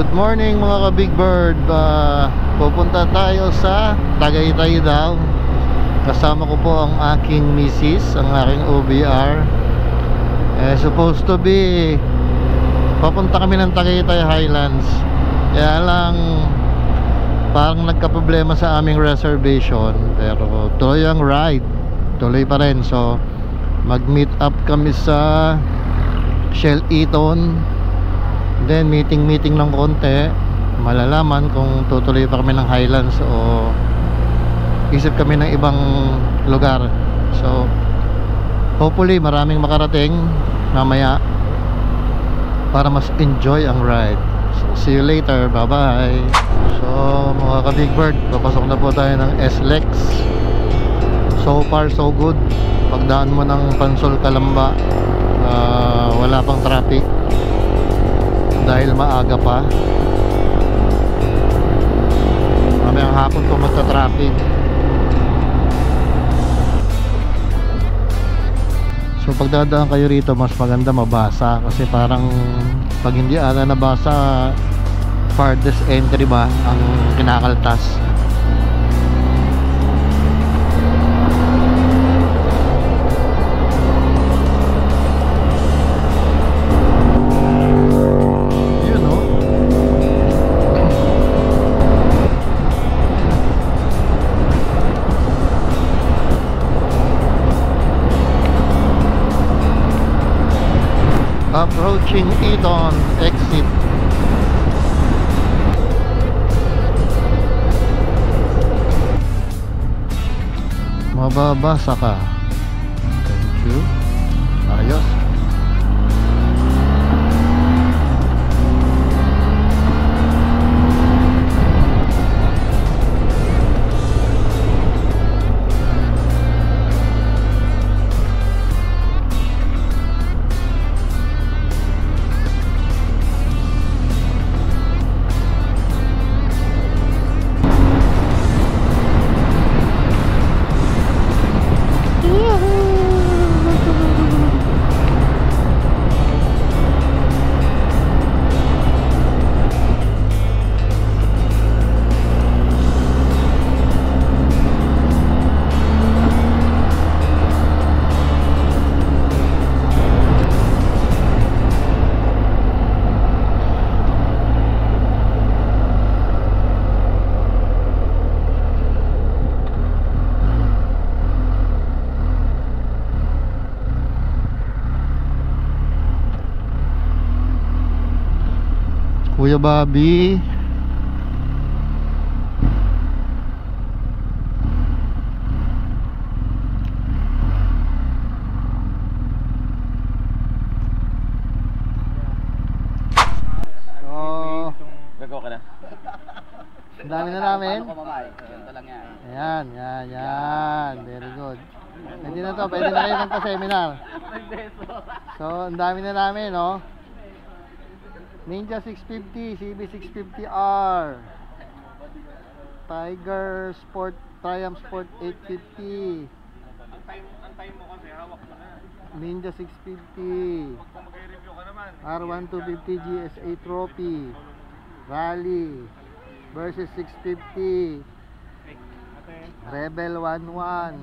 Good morning mga ka-Big Bird. Pupunta tayo sa Tagaytay daw. Kasama ko po ang aking misis, ang aking OBR. Supposed to be papunta kami ng Tagaytay Highlands. Kaya lang parang nagka-problema sa aming reservation. Pero tuloy ang ride, tuloy pa rin. So mag-meet up kami sa Shell Eton. Then meeting ng konti, malalaman kung tutuloy pa kami ng Highlands o isip kami ng ibang lugar. So hopefully maraming makarating mamaya para mas enjoy ang ride. So see you later, bye bye. So mga ka-Big Bird, papasok na po tayo ng SLEX. So far so good. Pagdaan mo ng Pansol Calamba, wala pang traffic dahil maaga pa. Mamayang hapon po magta-traffic. So pagdadaan kayo rito, mas maganda mabasa kasi parang pag hindi ata nabasa, farthest entry ba ang kinakaltas. Approaching Eton exit. Mababasa ka. Thank you. Ayos. Kuya Bobby, Gagawa ka na. ang dami na namin. Ganito lang yan. Yan. Very good. Hindi na to, pwede na kayo magpa-seminar. So, ang dami na namin, no? Ninja 650, CB650R, Tiger Sport, Triumph Sport 850. Ang time mo kasi hawak mo na. Ninja 650. Kung mag-review ka naman. R1250 GSA Trophy, Rally versus 650, Rebel 11.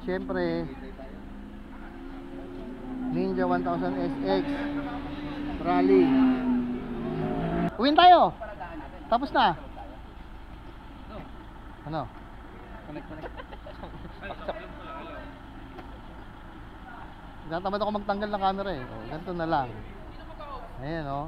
Siyempre Ninja 1000 SX Rally. Uwin tayo. Tapos na. Ano? Connect. Tatamad ako magtanggal ng camera eh. Oh, ganito na lang. Ayan oh.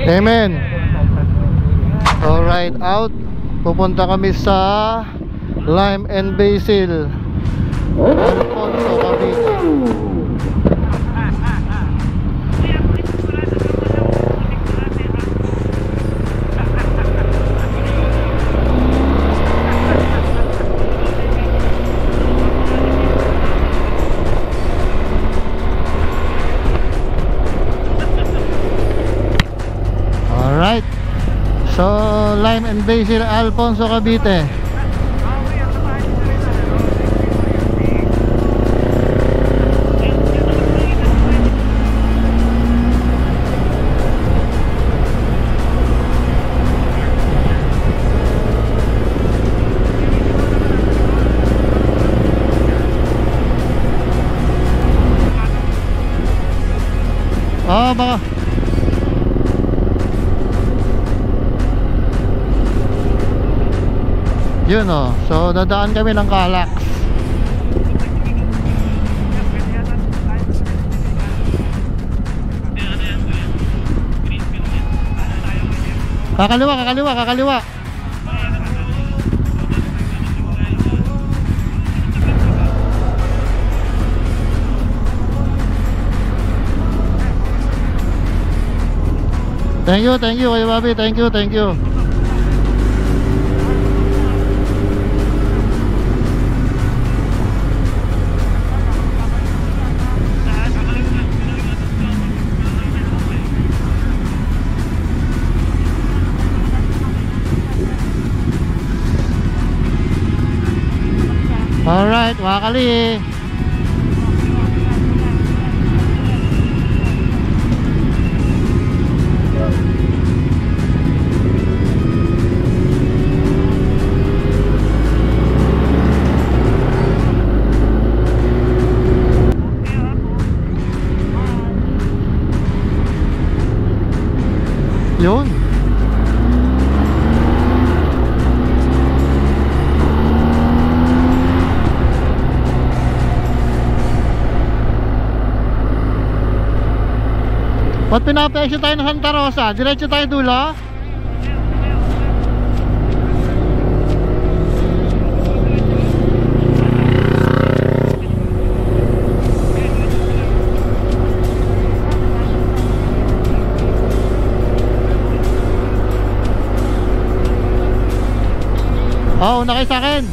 Amen. Alright, out. Pupunta kami sa Lime and Basil, Alfonso, Cavite. Alright. So, Lime and Basil, Alfonso, Cavite. Baka yun o. So dadaan kami ng Calax. Kakaliwa, kakaliwa, kakaliwa. Thank you, Kuya Bobby. Thank you, thank you. Alright, wakali. Yun. Ba't pinapaexit tayo ng Santa Rosa? Diretso tayo dulo? Oo, una kayo sa akin.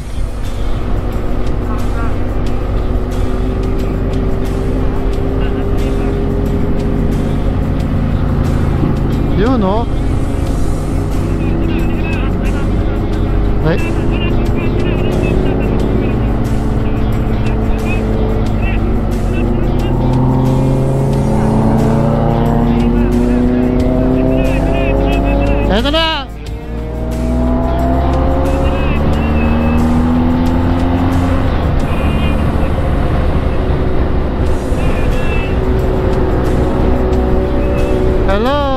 Yun o. Ay. Eto na. Hello.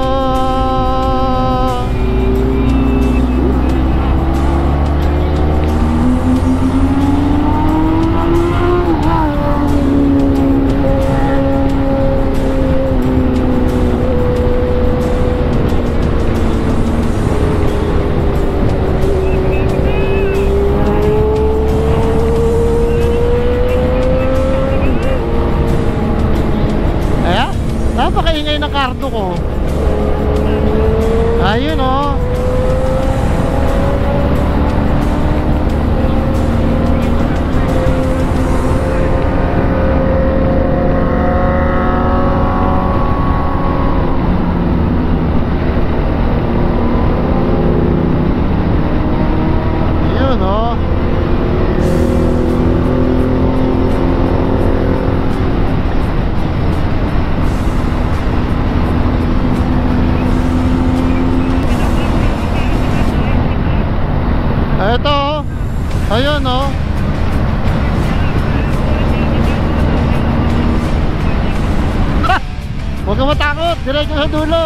Napakaingay ng karto ko. Ayun o. Yun o. Eto, ayun o. Huwag ka matakot, diretso sa dulo.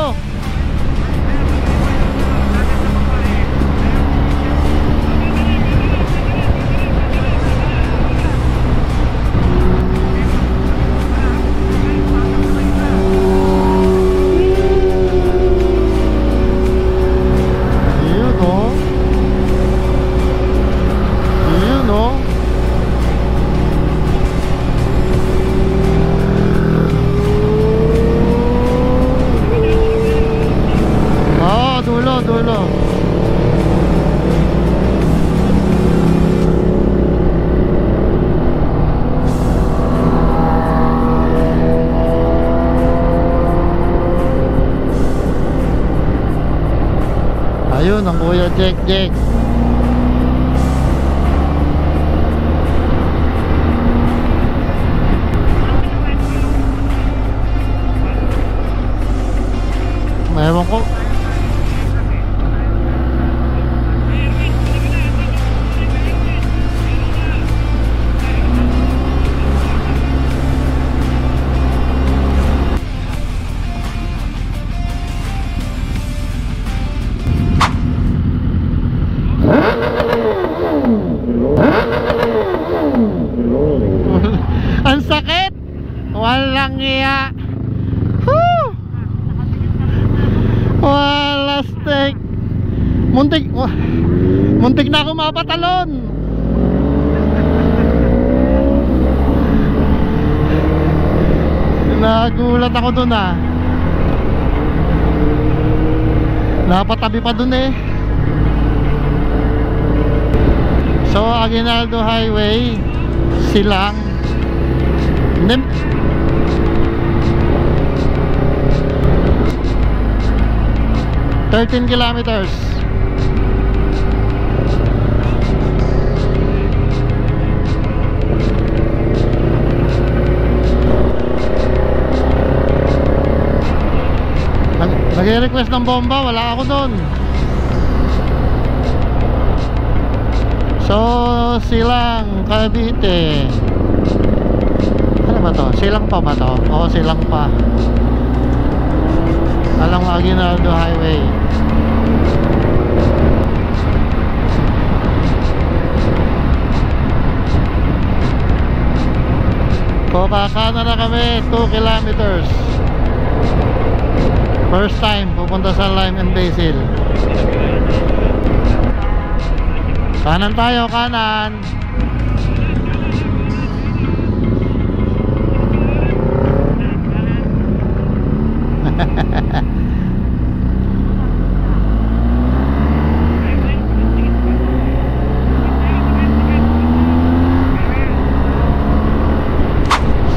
dulo, dulo. Ayun ang Kuya Jack Jack. Ewan ko. Ang sakit. Walang iya. Whew. Wala steak. Muntik na ako mapatalon. Nagulat ako dun ah. Napatabi pa dun eh. So Aguinaldo Highway, Silang, 13 kilometers. Nag-request ng bomba, wala ako doon. So Silang, Cavite. Ano ba to? Silang pa ba to? Oo, Silang pa. Along Aguinaldo Highway. Kakana na kami, 2 kilometers. First time pupunta sa Lime and Basil. Kanan tayo, kanan.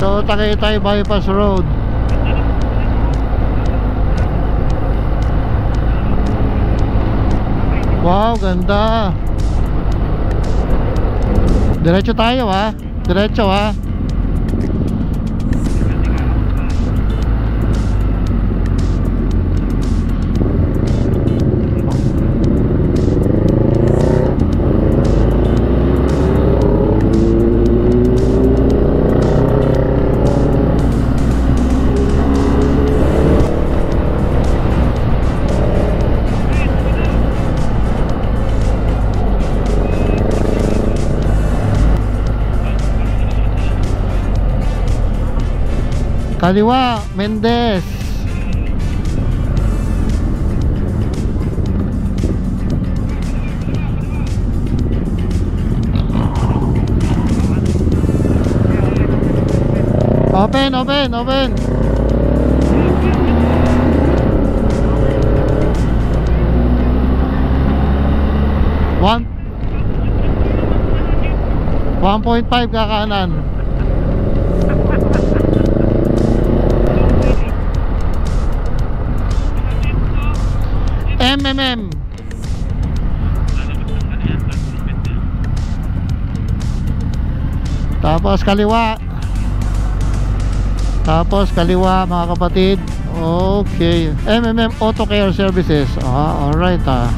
So Tagaytay Bypass Road. Wow, ganda. Diretso tayo ha. Diretso ha. Kaliwa, Mendez. Open, open, open. One 1.5 kakanan. MMM. Tapos kaliwa. Tapos kaliwa mga kapatid. Okay. MMM Auto Care Services. Alright ah.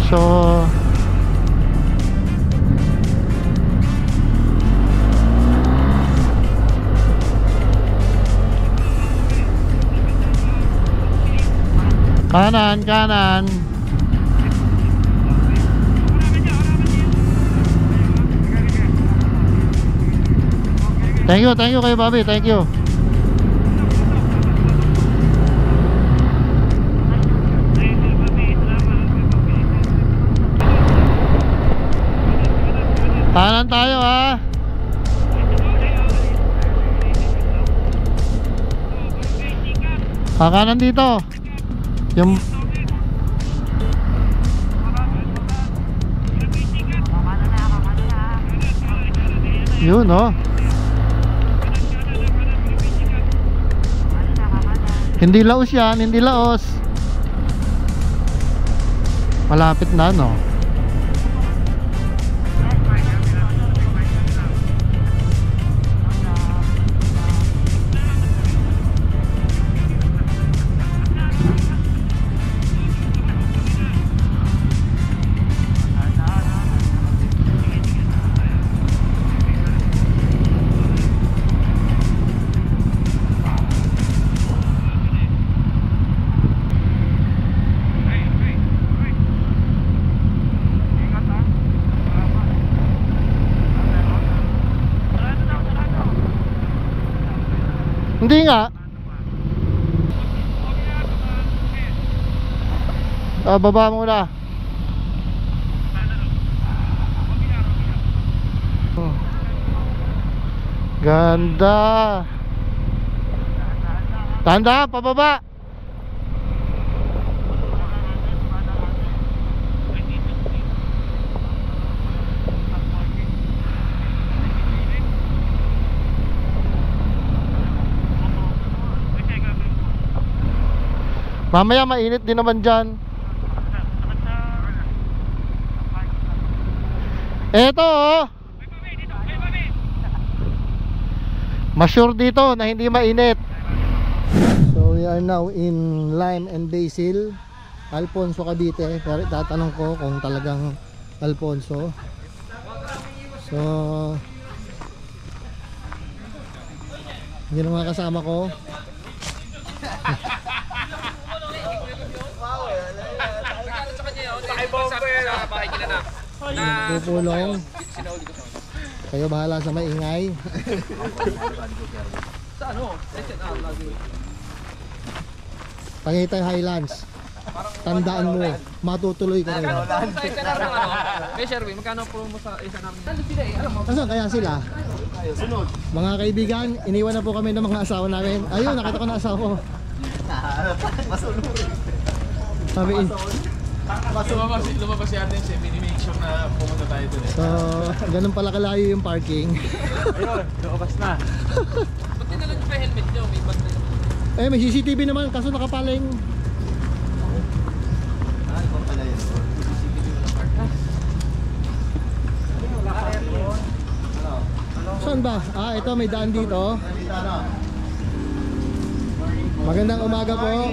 So kanan, kanan. Thank you kayo Bobby, thank you. Kanan tayo ha. Kanan dito. Yung yun, no? Hindi laos yan, hindi laos. Malapit na, no? Hindi nga. Baba muna. Ganda. Tanda, pababa. Mamaya mainit din naman dyan. Eto, oh. Masure dito na hindi mainit. So we are now in Lime and Basil, Alfonso, Cavite. Pero tatanong ko kung talagang Alfonso. So yun ang mga kasama ko. Pupulong. Kayo bahala sa maingay. Tagaytay Highlands. Tandaan mo, matutuloy ka rin. Kaya Sherwin, magkano po mo sa isa namin? Nasaan kaya sila? Mga kaibigan, iniwan na po kami ng mga asawa namin. Ayun, nakita ko na asawa ko. Sabi lumabas si Aten siya, minimake sure na pumunta tayo dun eh. so, ganun pala kalayo yung parking. Ayun, lumabas na. Ba't dinalan nyo pa yung helmet nyo? May bag na yun. May CCTV naman, kaso nakapaling. Saan ba? Ito may daan dito. Magandang umaga po.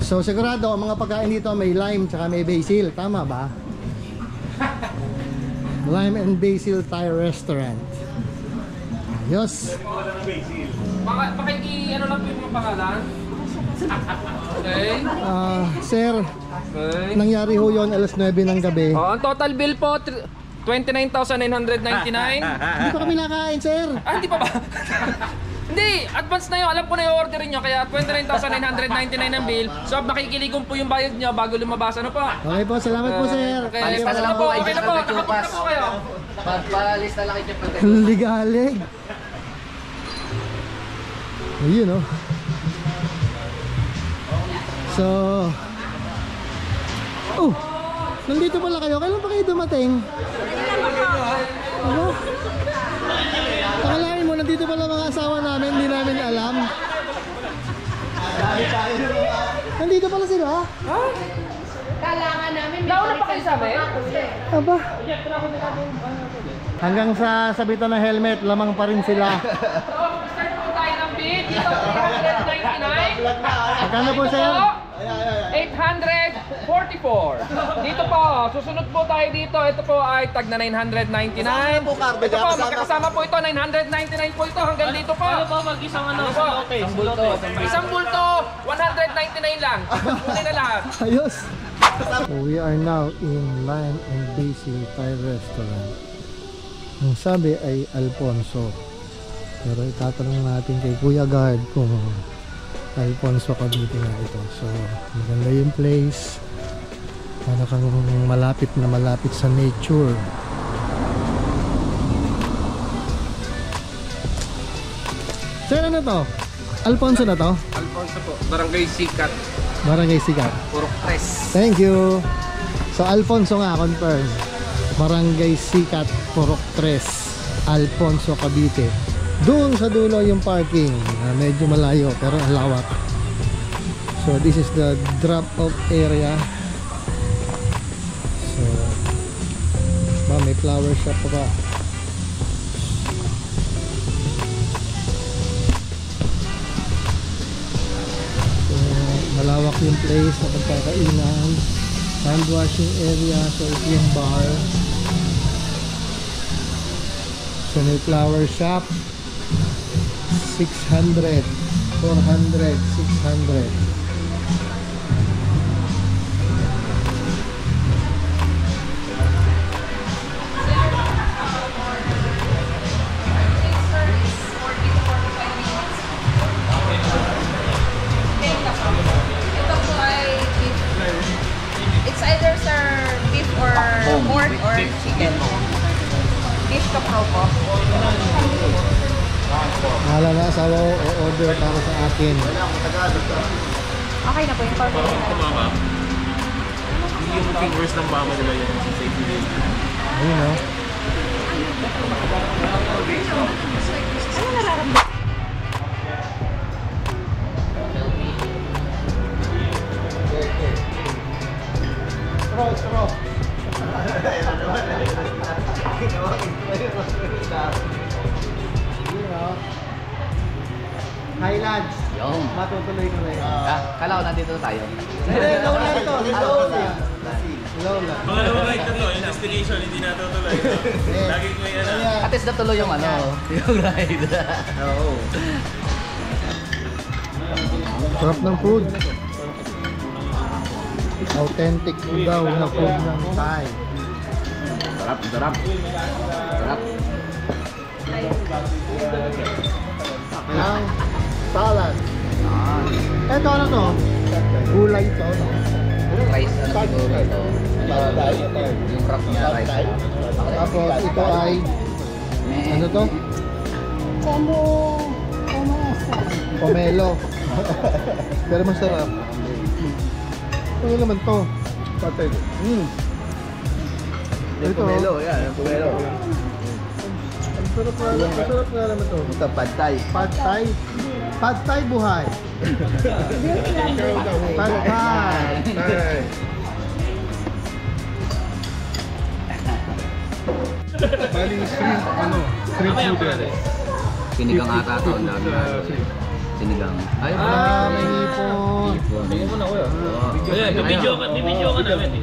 So sigurado ang mga pagkain dito may lime tsaka may basil, tama ba? Lime and Basil Thai Restaurant. Yes. Ano lang po yung mga pangalan? Okay. Sir, Okay. nangyari ho yun alas 9 ng gabi. Ang total bill po 29,999. Hindi pa kami nakain, sir. Hindi pa ba? Hindi, advance na yun. Alam ko na yung orderin nyo. Kaya 29,999 ang bill. So makikiligong po yung bayad nyo bago lumabas. Ano po? Okay po, salamat po, sir. Okay, paano na po? Okay na po. Nakapunta po kayo. Pagpalista lang kayo pag Ligalig. Ayun, oh. So, nandito pala kayo. Kailan pa kayo dumating? Ano? Akalain mo, nandito pala mga asawa namin. Hindi namin alam. Nandito pala sila? Ha? kailangan namin. Nauna pa kayo sa amin? Aba. Hanggang sa sabitan ng helmet, lamang pa rin sila. Start po tayo ng bid. Dito 399. Magkano po, sir? 844. Dito po, susunod po tayo dito. Ito po ay tag na 999. Ito po, magkakasama po ito. 999 po ito hanggang dito po. Ano po, mag-isang ano? Isang bulto. Isang bulto, 199 lang. Kunin na lahat. Ayos. So we are now in Lime and Basil Thai Restaurant. Ang sabi ay Alfonso. Pero itatanong natin kay Kuya Guard kung Alfonso Cavite nga ito. So maganda yung place. Para kang malapit na malapit sa nature. Sir, ano to? Alfonso na to? Alfonso po, Barangay Sikat, Barangay Sikat. Purok Tres. Thank you. So Alfonso nga, confirm. Barangay Sikat, Purok Tres, Alfonso, Cavite. Doon sa dulo yung parking. Medyo malayo pero ang lawak. So this is the drop off area. So may flower shop pa. So malawak yung place na pagkakainan. Hand washing area. So ito yung bar. So may flower shop. 600, 400, 600. Ito po ay beef. It's either sir beef or pork or chicken. Beef kapro po. Mahala na asawa ko o-order para sa akin. Okay na po yung pork. Yung fingers ng mama nila yun. Ayun o. Ano nararamdaman? Highlands. Yung. Matutuloy ko na yun. Kala ko nandito tayo. Hindi, low lang ito. Low lang. Low lang. Pangalawa ride na to, yung destination, hindi natutuloy. Lagi ko yan. At least natuloy yung ano, yung ride. Oo. Sarap ng food. Authentic food daw na food ng Thai. Sarap, sarap. Sarap. Ang salad. Ito ano to? Gulay to. No? Rice ano siguro ito. Yung wrap niya rice. Tapos ito ay ano to? Pomelo. Pero masarap. Ano naman to? Patay. Ito. Pomelo, yan. Pomelo. Masarap nga naman to. Ito, pad thai. Pad Thai. Pad Thai buhay. Pad Thai. Bali, street food yan. Sinigang ata ito. Ang dami. Sinigang. Ay, May hipon. Tingin mo na kuya. Bibidyo ka namin.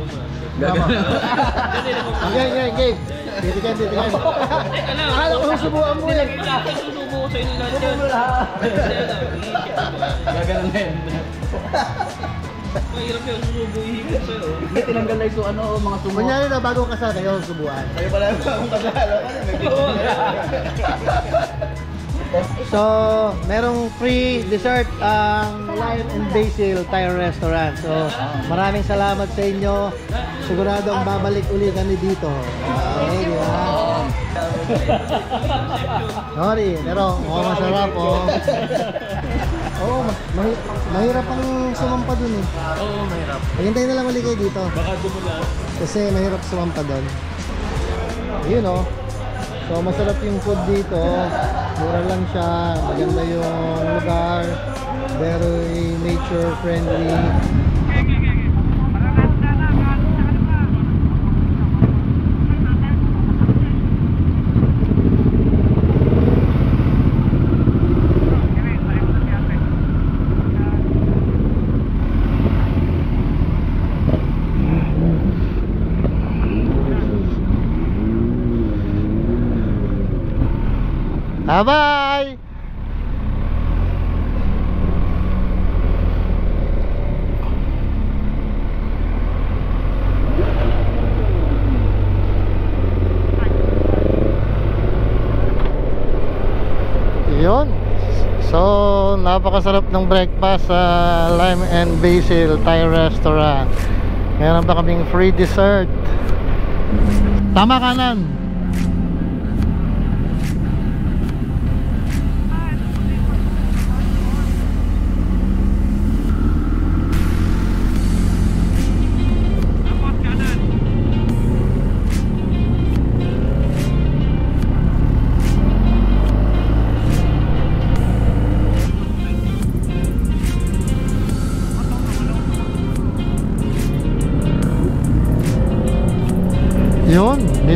Game. Titigan. Akala ko susubuan mo eh. Susubo ko sa inyo lahat yan. Gaganon na yun. Mahirap yung susubo ihigit sa'yo. Hindi, tinanggal na yung ano, mga sumo. Kunyari na bago kasal kayo, subuan. Kayo pala yung bagong kasal. So, merong free dessert ang Lion and Basil Thai Restaurant. So, maraming salamat sa inyo. Siguradong babalik uli kami dito. Okay, di ba? Sorry, pero mukhang masarap oh. Oo, mahirap ang sumampa dun eh. Oo, mahirap. Hintay na lang uli kayo dito. Baka dumulan. Kasi mahirap sumampa dun. Yun oh. So masarap yung food dito. Mura lang siya. Maganda yung lugar. Very nature friendly. Bye-bye! Yun. So, napakasarap ng breakfast sa Lime and Basil Thai Restaurant. Meron pa kaming free dessert. Tama kanan.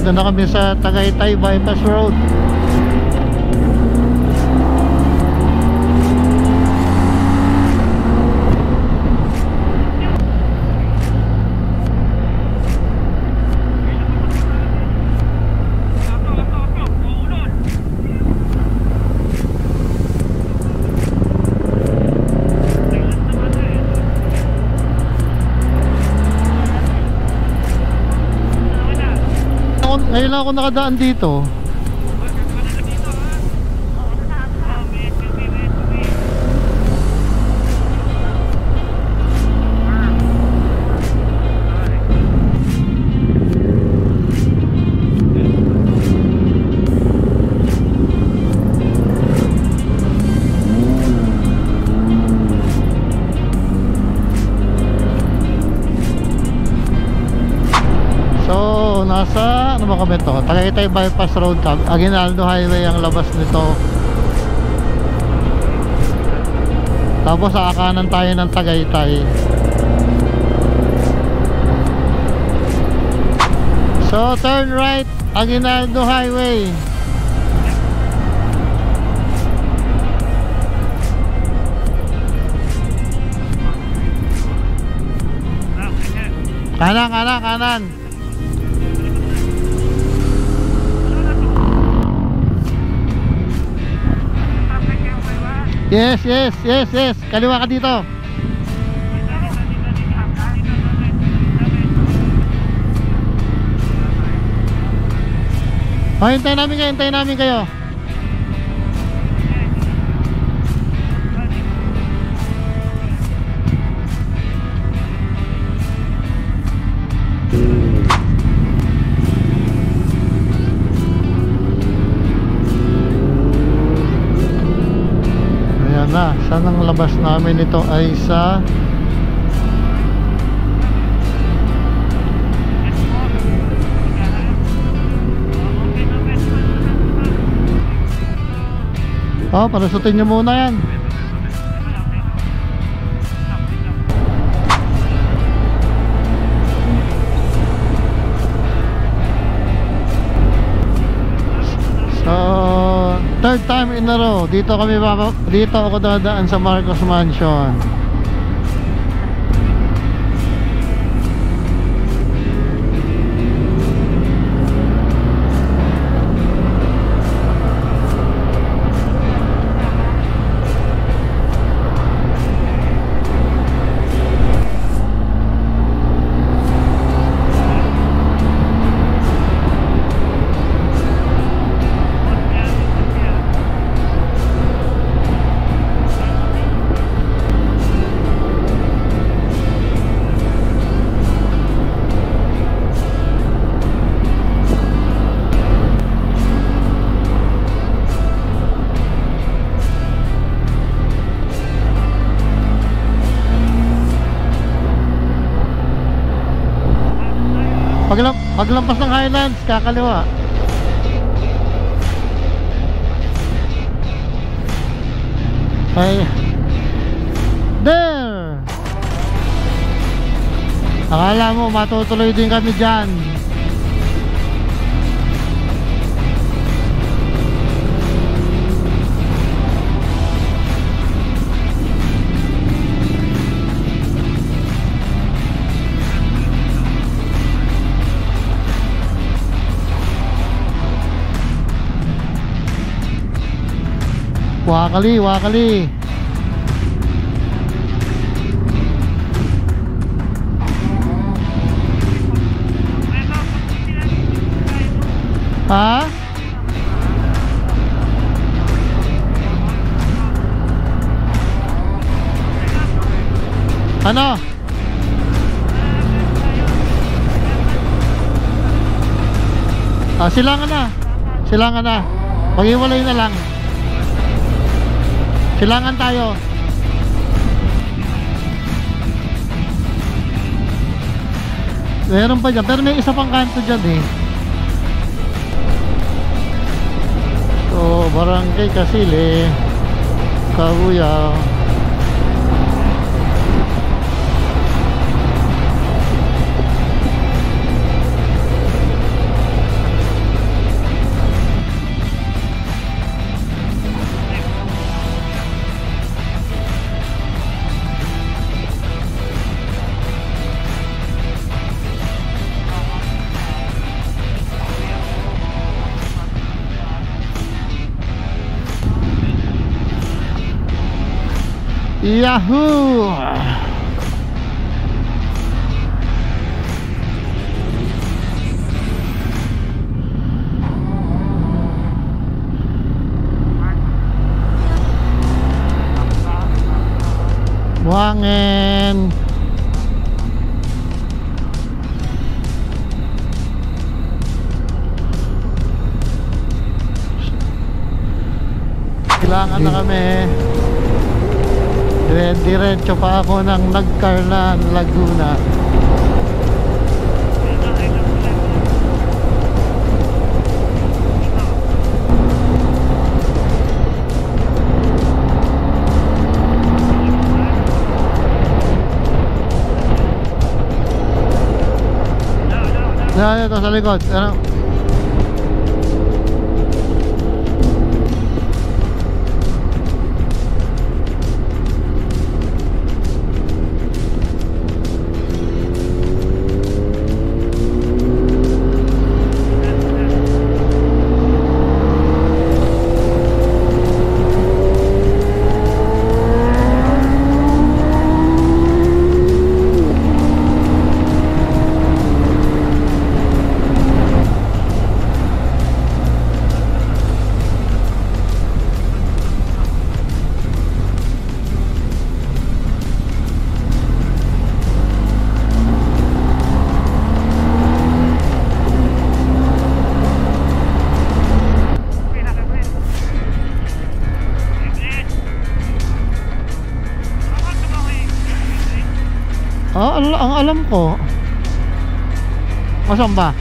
Dito na kami sa Tagaytay Bypass Road. Ngayon lang ako nakadaan dito. Nasa ano ba kami to? Tagaytay Bypass Road, Aguinaldo Highway ang labas nito. Tapos sa kanan tayo ng Tagaytay. So turn right, Aguinaldo Highway. Kanan, kanan, kanan. Yes, yes, yes, yes. Kaliwa ka dito. Oh, hintayin namin kayo, hintayin namin kayo. Na, saan ang labas namin ito ay sa palusutin nyo muna yan. Third time in a row, dito ako dadaan sa Marcos Mansion. Paglampas ng Highlands, kakaliwa. Ay, there! Akala mo matutuloy din kami dyan. Wakali, wakali. Ha? Ano? Silangan na. Silangan na. Pag-iwalay na lang. Silangan tayo. Meron pa dyan, pero may isa pang kanto dyan eh. So, Barangay Kasili, Kabuyaw. Yahoo! Buhangin. Kailangan na kami. Diretso pa ako ng Nagcarlan, Laguna. Yan, ito sa likod. Ano? Ang alam ko. Asan ba?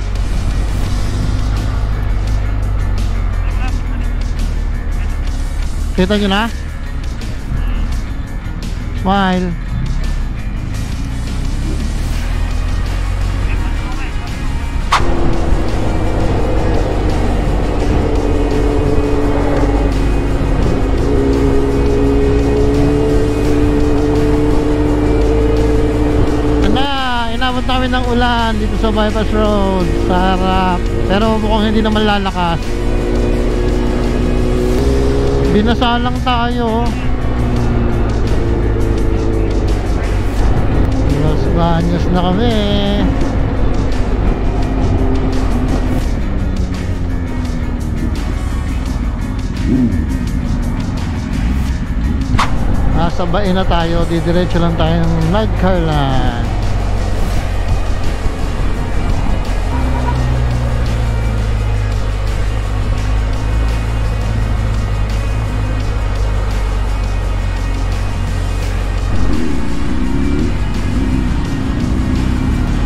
Kita nyo na? Smile. Inabot namin ng ulan dito sa bypass road sa harap, pero mukhang hindi naman lalakas. Binasa lang tayo. Banyos na kami. Nasa bae na tayo, didiretso lang tayo ng Nagcarlan.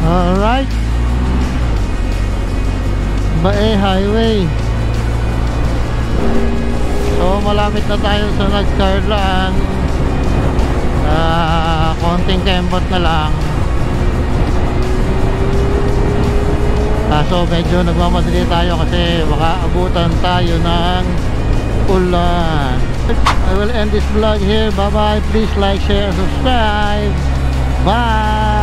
Alright, Bae Highway. So malapit na tayo sa Nagcarlan. Konting kembot na lang. Kaso medyo nagmamadali tayo kasi baka abutan tayo ng ulan. I will end this vlog here. Bye bye. Please like, share, and subscribe. Bye.